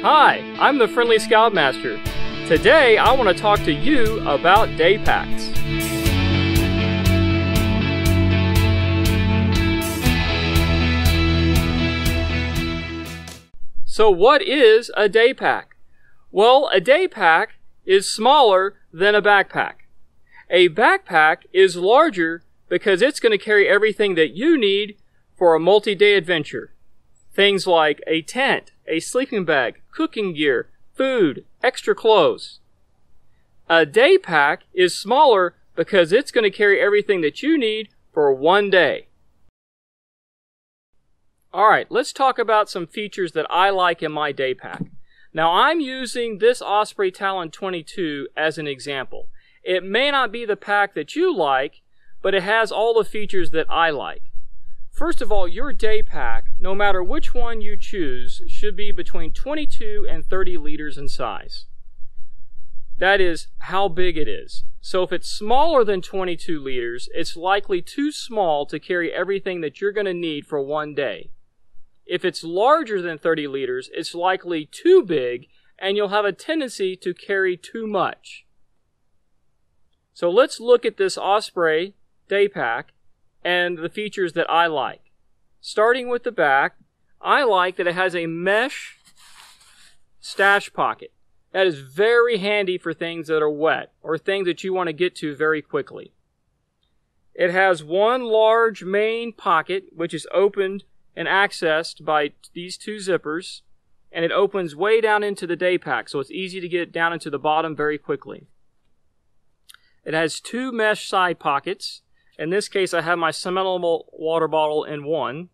Hi, I'm the Friendly Scoutmaster. Today I want to talk to you about Daypacks. So what is a daypack? Well, a daypack is smaller than a backpack. A backpack is larger because it's going to carry everything that you need for a multi-day adventure. Things like a tent, a sleeping bag, cooking gear, food, extra clothes. A daypack is smaller because it's going to carry everything that you need for one day. Alright, let's talk about some features that I like in my daypack. Now I'm using this Osprey Talon 22 as an example. It may not be the pack that you like, but it has all the features that I like. First of all, your day pack, no matter which one you choose, should be between 22 and 30 liters in size. That is how big it is. So if it's smaller than 22 liters, it's likely too small to carry everything that you're going to need for one day. If it's larger than 30 liters, it's likely too big, and you'll have a tendency to carry too much. So let's look at this Osprey day pack and the features that I like. Starting with the back, I like that it has a mesh stash pocket. That is very handy for things that are wet or things that you want to get to very quickly. It has one large main pocket which is opened and accessed by these two zippers, and it opens way down into the day pack, so it's easy to get down into the bottom very quickly. It has two mesh side pockets. In this case, I have my smellable water bottle in one.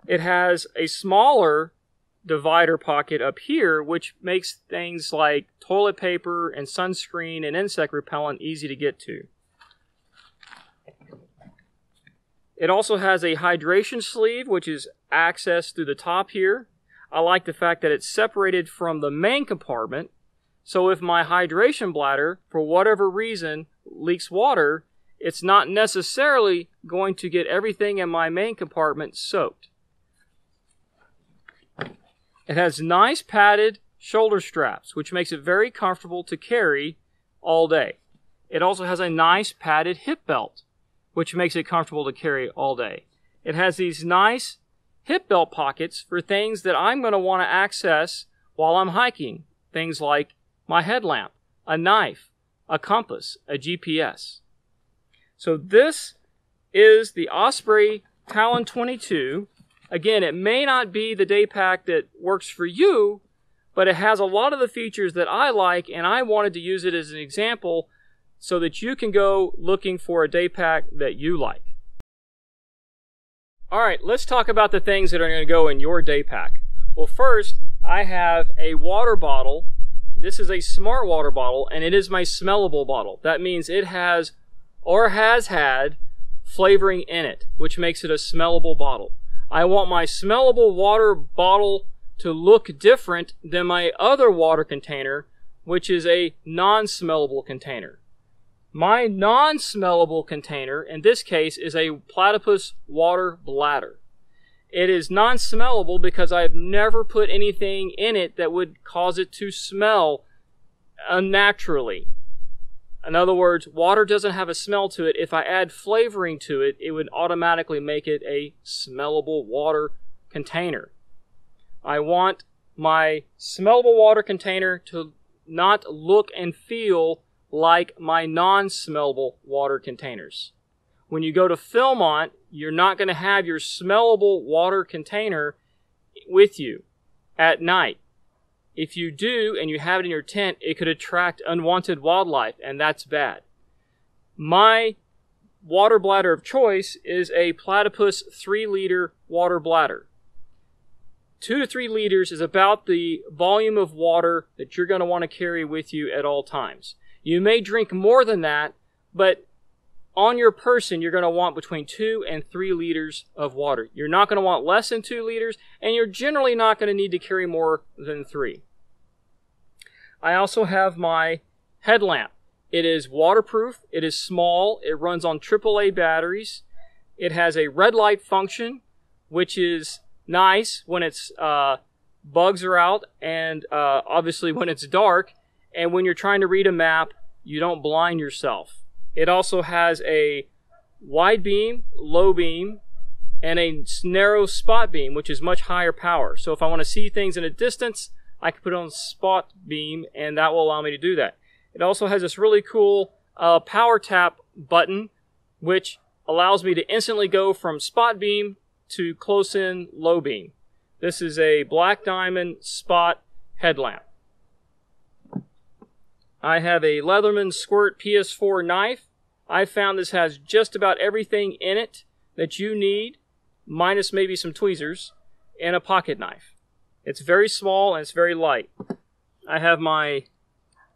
It has a smaller divider pocket up here, which makes things like toilet paper and sunscreen and insect repellent easy to get to. It also has a hydration sleeve, which is accessed through the top here. I like the fact that it's separated from the main compartment, so if my hydration bladder, for whatever reason, leaks water, it's not necessarily going to get everything in my main compartment soaked. It has nice padded shoulder straps, which makes it very comfortable to carry all day. It also has a nice padded hip belt, which makes it comfortable to carry all day. It has these nice hip belt pockets for things that I'm going to want to access while I'm hiking. Things like my headlamp, a knife, a compass, a GPS. So this is the Osprey Talon 22. Again, it may not be the day pack that works for you, but it has a lot of the features that I like, and I wanted to use it as an example so that you can go looking for a day pack that you like. Alright, let's talk about the things that are going to go in your day pack. Well, first, I have a water bottle. This is a smart water bottle, and it is my smellable bottle. That means it has or has had flavoring in it, which makes it a smellable bottle. I want my smellable water bottle to look different than my other water container, which is a non-smellable container. My non-smellable container, in this case, is a platypus water bladder. It is non-smellable because I've never put anything in it that would cause it to smell unnaturally. In other words, water doesn't have a smell to it. If I add flavoring to it, it would automatically make it a smellable water container. I want my smellable water container to not look and feel like my non-smellable water containers. When you go to Philmont, you're not going to have your smellable water container with you at night. If you do, and you have it in your tent, it could attract unwanted wildlife, and that's bad. My water bladder of choice is a Platypus 3-liter water bladder. 2 to 3 liters is about the volume of water that you're going to want to carry with you at all times. You may drink more than that, but on your person, you're going to want between 2 and 3 liters of water. You're not going to want less than 2 liters, and you're generally not going to need to carry more than 3. I also have my headlamp. It is waterproof, it is small, it runs on AAA batteries. It has a red light function, which is nice when it's bugs are out, and obviously when it's dark, and when you're trying to read a map, you don't blind yourself. It also has a wide beam, low beam, and a narrow spot beam, which is much higher power. So if I want to see things in a distance, I can put it on spot beam, and that will allow me to do that. It also has this really cool power tap button, which allows me to instantly go from spot beam to close in low beam. This is a black diamond spot headlamp. I have a Leatherman Squirt PS4 knife. I found this has just about everything in it that you need, minus maybe some tweezers, and a pocket knife. It's very small and it's very light. I have my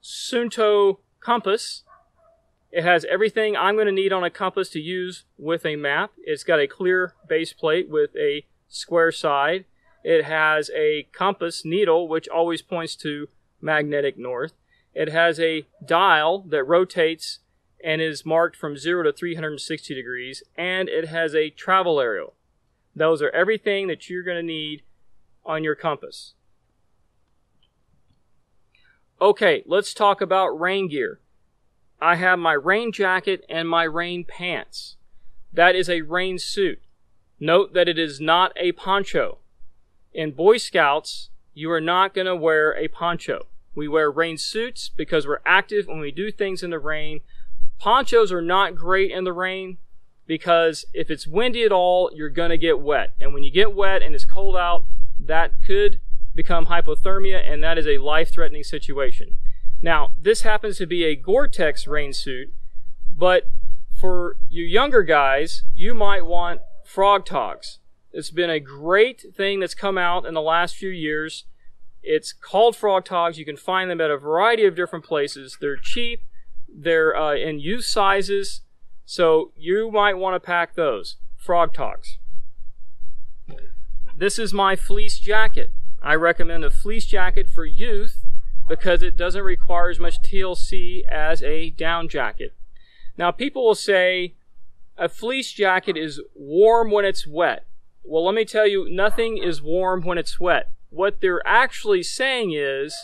Sunto compass. It has everything I'm going to need on a compass to use with a map. It's got a clear base plate with a square side. It has a compass needle, which always points to magnetic north. It has a dial that rotates and is marked from 0 to 360 degrees. And it has a travel arrow. Those are everything that you're going to need on your compass. Okay, let's talk about rain gear. I have my rain jacket and my rain pants. That is a rain suit. Note that it is not a poncho. In Boy Scouts, you are not going to wear a poncho. We wear rain suits because we're active when we do things in the rain. Ponchos are not great in the rain because if it's windy at all, you're going to get wet. And when you get wet and it's cold out, that could become hypothermia, and that is a life-threatening situation. Now, this happens to be a Gore-Tex rain suit, but for you younger guys, you might want Frog Togs. It's been a great thing that's come out in the last few years. It's called Frog Togs. You can find them at a variety of different places. They're cheap. They're in youth sizes, so you might want to pack those. Frog Togs. This is my fleece jacket. I recommend a fleece jacket for youth because it doesn't require as much TLC as a down jacket. Now, people will say a fleece jacket is warm when it's wet. Well, let me tell you, nothing is warm when it's wet. What they're actually saying is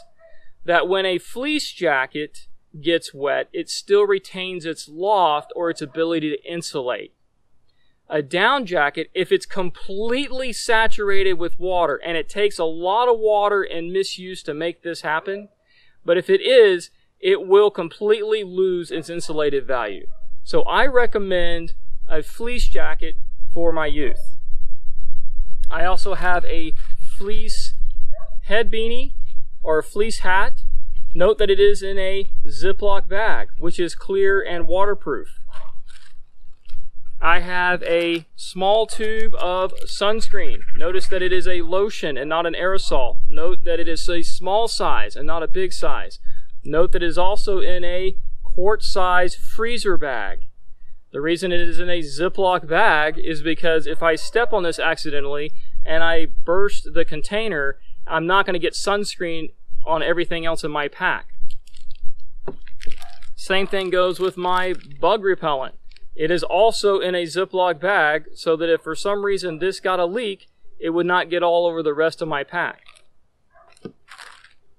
that when a fleece jacket gets wet, it still retains its loft or its ability to insulate. A down jacket, if it's completely saturated with water, and it takes a lot of water and misuse to make this happen, but if it is, it will completely lose its insulated value. So I recommend a fleece jacket for my youth. I also have a fleece head beanie or a fleece hat. Note that it is in a Ziploc bag, which is clear and waterproof. I have a small tube of sunscreen. Notice that it is a lotion and not an aerosol. Note that it is a small size and not a big size. Note that it is also in a quart-size freezer bag. The reason it is in a Ziploc bag is because if I step on this accidentally and I burst the container, I'm not going to get sunscreen on everything else in my pack. Same thing goes with my bug repellent. It is also in a Ziploc bag so that if for some reason this got a leak, it would not get all over the rest of my pack.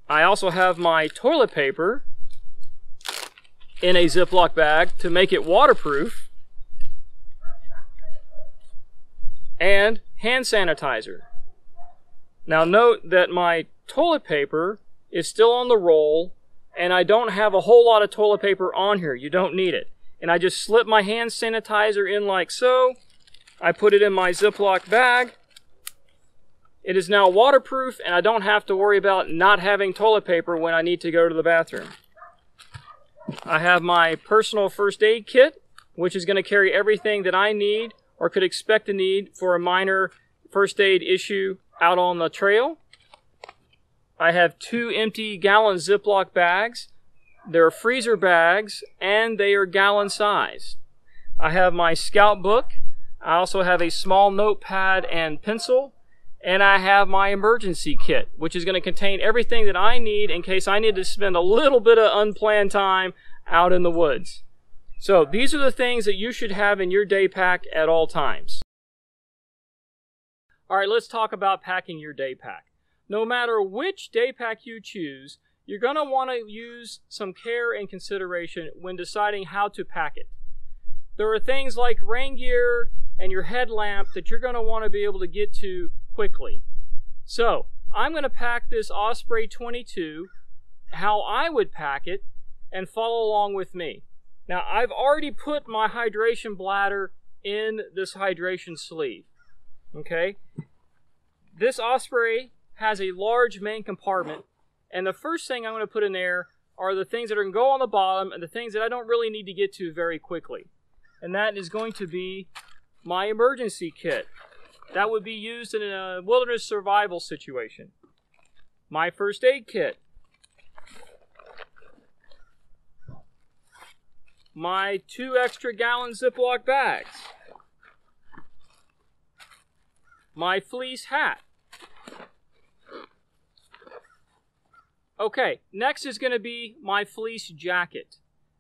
I also have my toilet paper in a Ziploc bag to make it waterproof, and hand sanitizer. Now note that my toilet paper is still on the roll, and I don't have a whole lot of toilet paper on here. You don't need it. And I just slip my hand sanitizer in like so. I put it in my Ziploc bag. It is now waterproof, and I don't have to worry about not having toilet paper when I need to go to the bathroom. I have my personal first aid kit, which is going to carry everything that I need or could expect to need for a minor first aid issue out on the trail. I have 2 empty gallon Ziploc bags. They're freezer bags, and they are gallon size. I have my Scout book. I also have a small notepad and pencil. And I have my emergency kit, which is going to contain everything that I need in case I need to spend a little bit of unplanned time out in the woods. So these are the things that you should have in your day pack at all times. All right, let's talk about packing your day pack. no matter which day pack you choose, you're going to want to use some care and consideration when deciding how to pack it. There are things like rain gear and your headlamp that you're going to want to be able to get to quickly. So, I'm going to pack this Osprey 22 how I would pack it and follow along with me. Now, I've already put my hydration bladder in this hydration sleeve. Okay? This Osprey has a large main compartment, and the first thing I'm going to put in there are the things that are going to go on the bottom and the things that I don't really need to get to very quickly. And that is going to be my emergency kit. That would be used in a wilderness survival situation. My first aid kit. My 2 extra gallon Ziploc bags. My fleece hat. Okay, next is going to be my fleece jacket.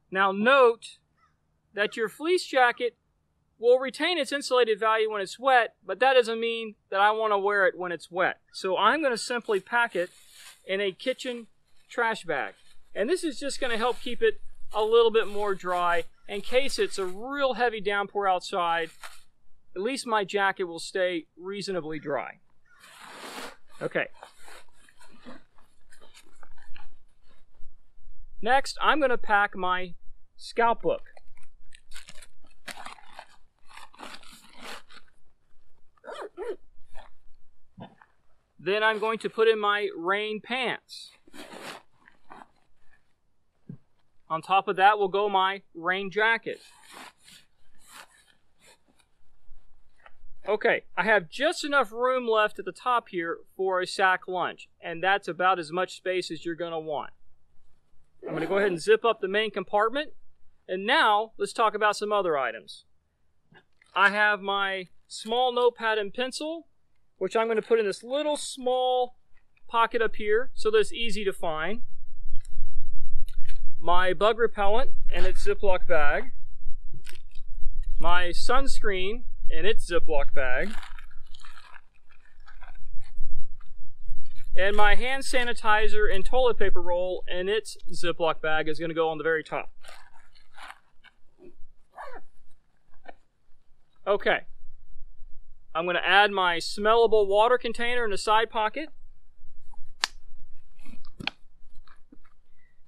Now note that your fleece jacket will retain its insulated value when it's wet, but that doesn't mean that I want to wear it when it's wet. So I'm going to simply pack it in a kitchen trash bag. And this is just going to help keep it a little bit more dry in case it's a real heavy downpour outside. At least my jacket will stay reasonably dry. Okay. Next, I'm going to pack my scout book. Then I'm going to put in my rain pants. On top of that will go my rain jacket. Okay, I have just enough room left at the top here for a sack lunch, and that's about as much space as you're going to want. I'm going to go ahead and zip up the main compartment, and now let's talk about some other items. I have my small notepad and pencil, which I'm going to put in this little small pocket up here so that it's easy to find. My bug repellent and its Ziploc bag. My sunscreen and its Ziploc bag. And my hand sanitizer and toilet paper roll and its Ziploc bag is going to go on the very top. Okay. I'm going to add my smellable water container in the side pocket.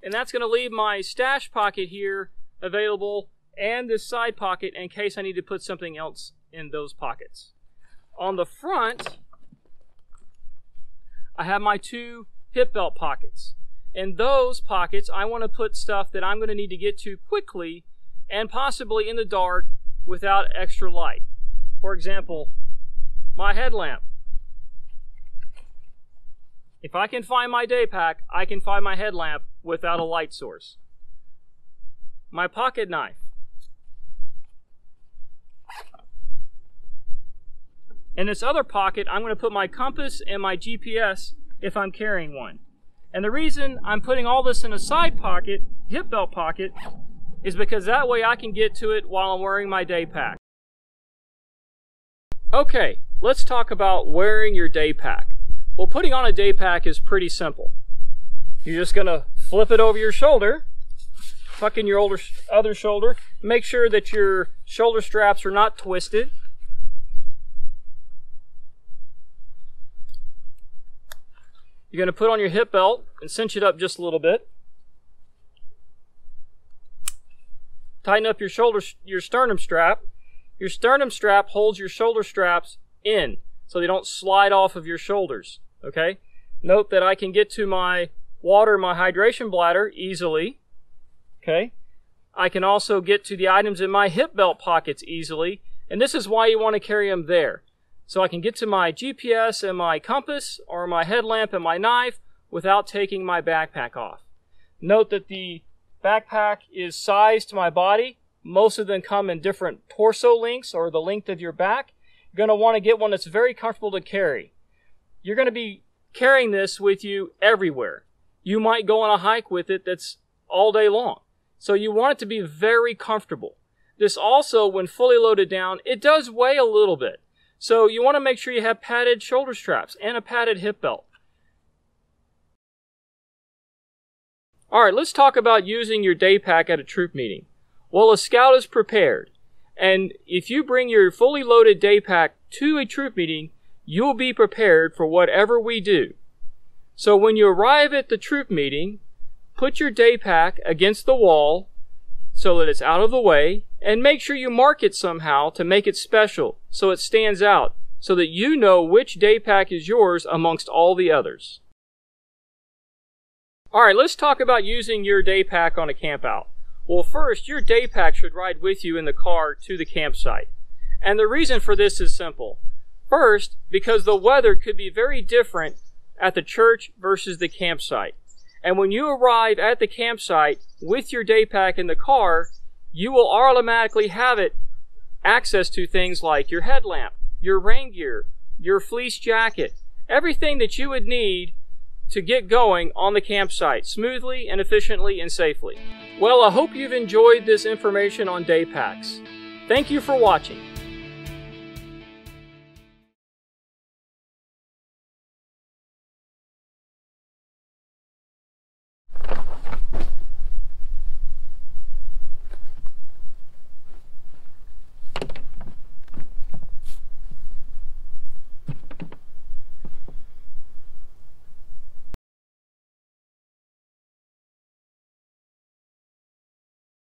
And that's going to leave my stash pocket here available and this side pocket in case I need to put something else in those pockets. On the front, I have my 2 hip belt pockets. In those pockets, I want to put stuff that I'm going to need to get to quickly and possibly in the dark without extra light. For example, my headlamp. If I can find my day pack, I can find my headlamp without a light source. My pocket knife. In this other pocket, I'm going to put my compass and my GPS if I'm carrying one. And the reason I'm putting all this in a side pocket, hip belt pocket, is because that way I can get to it while I'm wearing my day pack. Okay, let's talk about wearing your day pack. Well, putting on a day pack is pretty simple. You're just going to flip it over your shoulder, tuck in your other shoulder, make sure that your shoulder straps are not twisted. You're going to put on your hip belt and cinch it up just a little bit. Tighten up your sternum strap. Your sternum strap holds your shoulder straps in so they don't slide off of your shoulders. Okay? Note that I can get to my water, my hydration bladder easily. Okay? I can also get to the items in my hip belt pockets easily, and this is why you want to carry them there. So I can get to my GPS and my compass or my headlamp and my knife without taking my backpack off. Note that the backpack is sized to my body. Most of them come in different torso lengths or the length of your back. You're going to want to get one that's very comfortable to carry. You're going to be carrying this with you everywhere. You might go on a hike with it that's all day long. So you want it to be very comfortable. This also, when fully loaded down, it does weigh a little bit. So you want to make sure you have padded shoulder straps and a padded hip belt. Alright, let's talk about using your day pack at a troop meeting. Well, a scout is prepared, and if you bring your fully loaded day pack to a troop meeting, you'll be prepared for whatever we do. So when you arrive at the troop meeting, put your day pack against the wall so that it's out of the way, and make sure you mark it somehow to make it special so it stands out, so that you know which day pack is yours amongst all the others. Alright, let's talk about using your day pack on a camp out. Well, first, your day pack should ride with you in the car to the campsite. And the reason for this is simple. First, because the weather could be very different at the church versus the campsite. And when you arrive at the campsite with your day pack in the car, you will automatically have access to things like your headlamp, your rain gear, your fleece jacket, everything that you would need to get going on the campsite smoothly and efficiently and safely. Well, I hope you've enjoyed this information on Daypacks. Thank you for watching.